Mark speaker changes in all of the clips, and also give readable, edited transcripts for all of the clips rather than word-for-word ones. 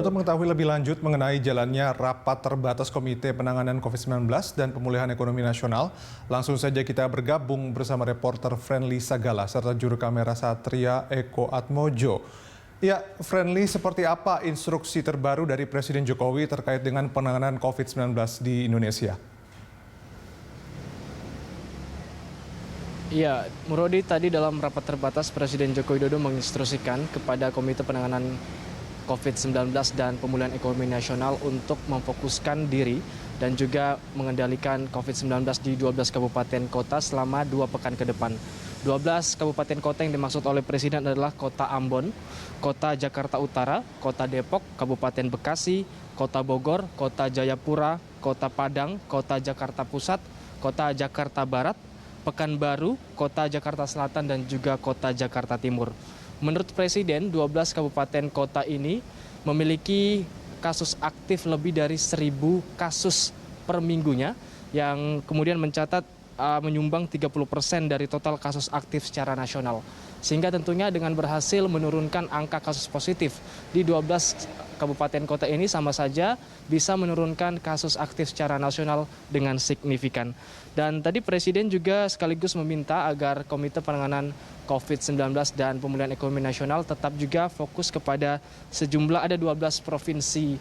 Speaker 1: Untuk mengetahui lebih lanjut mengenai jalannya rapat terbatas Komite Penanganan COVID-19 dan Pemulihan Ekonomi Nasional, langsung saja kita bergabung bersama reporter Friendly Sagala serta juru kamera Satria Eko Atmojo. Ya, Friendly, seperti apa instruksi terbaru dari Presiden Jokowi terkait dengan penanganan COVID-19 di Indonesia?
Speaker 2: Ya, Murodi, tadi dalam rapat terbatas Presiden Joko Widodo menginstruksikan kepada Komite Penanganan COVID-19 dan Pemulihan Ekonomi Nasional untuk memfokuskan diri dan juga mengendalikan COVID-19 di 12 kabupaten kota selama 2 pekan ke depan. 12 kabupaten kota yang dimaksud oleh Presiden adalah Kota Ambon, Kota Jakarta Utara, Kota Depok, Kabupaten Bekasi, Kota Bogor, Kota Jayapura, Kota Padang, Kota Jakarta Pusat, Kota Jakarta Barat, Pekanbaru, Kota Jakarta Selatan, dan juga Kota Jakarta Timur. Menurut Presiden, 12 kabupaten kota ini memiliki kasus aktif lebih dari 1.000 kasus per minggunya, yang kemudian mencatat menyumbang 30% dari total kasus aktif secara nasional. Sehingga tentunya dengan berhasil menurunkan angka kasus positif di 12 kabupaten kota ini sama saja bisa menurunkan kasus aktif secara nasional dengan signifikan. Dan tadi Presiden juga sekaligus meminta agar Komite Penanganan COVID-19 dan Pemulihan Ekonomi Nasional tetap juga fokus kepada ada 12 provinsi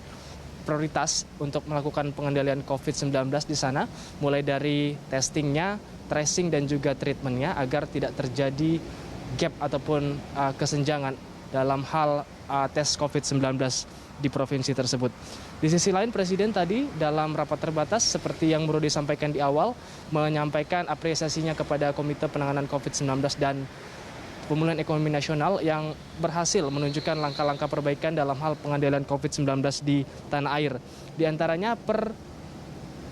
Speaker 2: prioritas untuk melakukan pengendalian COVID-19 di sana, mulai dari testingnya, tracing, dan juga treatmentnya agar tidak terjadi gap ataupun kesenjangan dalam hal tes COVID-19 di provinsi tersebut. Di sisi lain, Presiden tadi dalam rapat terbatas seperti yang Murodi sampaikan di awal, menyampaikan apresiasinya kepada Komite Penanganan COVID-19 dan Pemulihan Ekonomi Nasional yang berhasil menunjukkan langkah-langkah perbaikan dalam hal pengendalian COVID-19 di tanah air. Di antaranya per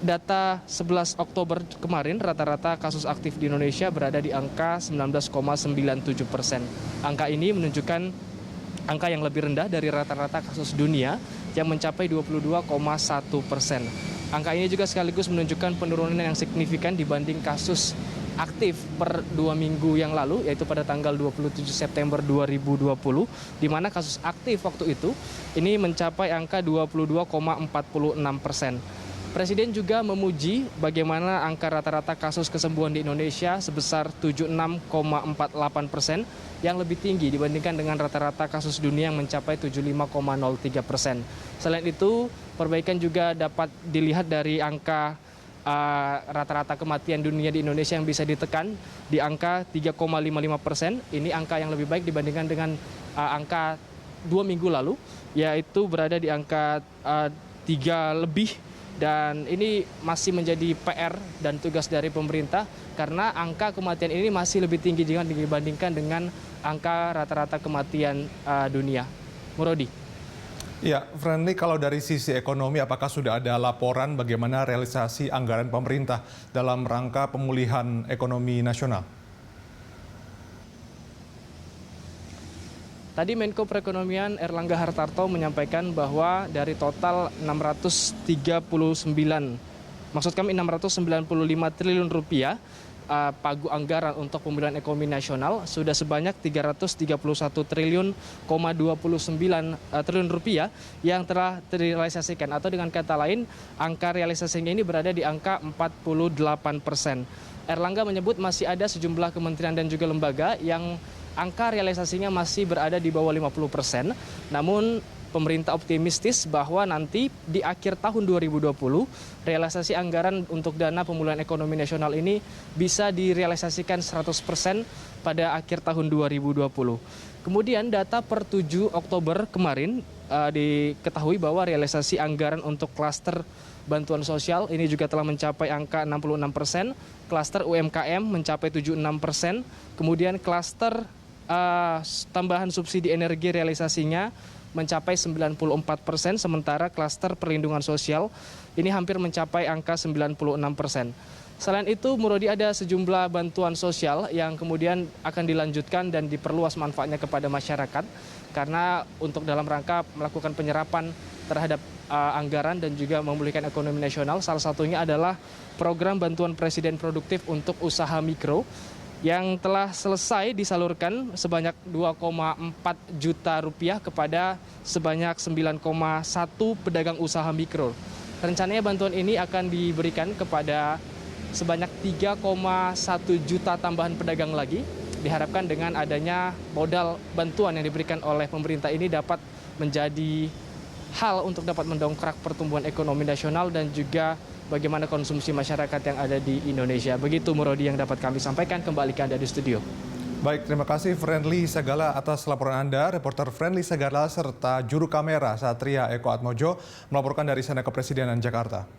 Speaker 2: data 11 Oktober kemarin, rata-rata kasus aktif di Indonesia berada di angka 19,97%. Angka ini menunjukkan angka yang lebih rendah dari rata-rata kasus dunia yang mencapai 22,1%. Angka ini juga sekaligus menunjukkan penurunan yang signifikan dibanding kasus aktif per 2 minggu yang lalu, yaitu pada tanggal 27 September 2020, di mana kasus aktif waktu itu ini mencapai angka 22,46%. Presiden juga memuji bagaimana angka rata-rata kasus kesembuhan di Indonesia sebesar 76,48%, yang lebih tinggi dibandingkan dengan rata-rata kasus dunia yang mencapai 75,03%. Selain itu, perbaikan juga dapat dilihat dari angka rata-rata kematian dunia di Indonesia yang bisa ditekan di angka 3,55%. Ini angka yang lebih baik dibandingkan dengan angka 2 minggu lalu, yaitu berada di angka 3 lebih. Dan ini masih menjadi PR dan tugas dari pemerintah karena angka kematian ini masih lebih tinggi jika dibandingkan dengan angka rata-rata kematian dunia. Murodi.
Speaker 1: Ya, Friendly, kalau dari sisi ekonomi, apakah sudah ada laporan bagaimana realisasi anggaran pemerintah dalam rangka pemulihan ekonomi nasional?
Speaker 2: Tadi Menko Perekonomian Erlangga Hartarto menyampaikan bahwa dari total 695 triliun rupiah pagu anggaran untuk pemulihan ekonomi nasional, sudah sebanyak 331,29 triliun rupiah yang telah direalisasikan, atau dengan kata lain angka realisasinya ini berada di angka 48%. Erlangga menyebut masih ada sejumlah kementerian dan juga lembaga yang angka realisasinya masih berada di bawah 50%. Namun pemerintah optimistis bahwa nanti di akhir tahun 2020 realisasi anggaran untuk dana pemulihan ekonomi nasional ini bisa direalisasikan 100% pada akhir tahun 2020. Kemudian data per 7 Oktober kemarin diketahui bahwa realisasi anggaran untuk klaster bantuan sosial ini juga telah mencapai angka 66%, klaster UMKM mencapai 76%, kemudian klaster tambahan subsidi energi realisasinya mencapai 94%, sementara klaster perlindungan sosial ini hampir mencapai angka 96%. Selain itu, Murodi, ada sejumlah bantuan sosial yang kemudian akan dilanjutkan dan diperluas manfaatnya kepada masyarakat, karena untuk dalam rangka melakukan penyerapan terhadap anggaran dan juga memulihkan ekonomi nasional. Salah satunya adalah program bantuan Presiden Produktif untuk usaha mikro. yang telah selesai disalurkan sebanyak 2,4 juta rupiah kepada sebanyak 9,1 pedagang usaha mikro. Rencananya bantuan ini akan diberikan kepada sebanyak 3,1 juta tambahan pedagang lagi. Diharapkan dengan adanya modal bantuan yang diberikan oleh pemerintah ini dapat menjadi hal untuk dapat mendongkrak pertumbuhan ekonomi nasional dan juga bagaimana konsumsi masyarakat yang ada di Indonesia. Begitu Murodi yang dapat kami sampaikan, kembali ke Anda di studio.
Speaker 1: Baik, terima kasih Friendly Sagala atas laporan Anda. Reporter Friendly Sagala serta juru kamera Satria Eko Atmojo melaporkan dari sana Kepresidenan Jakarta.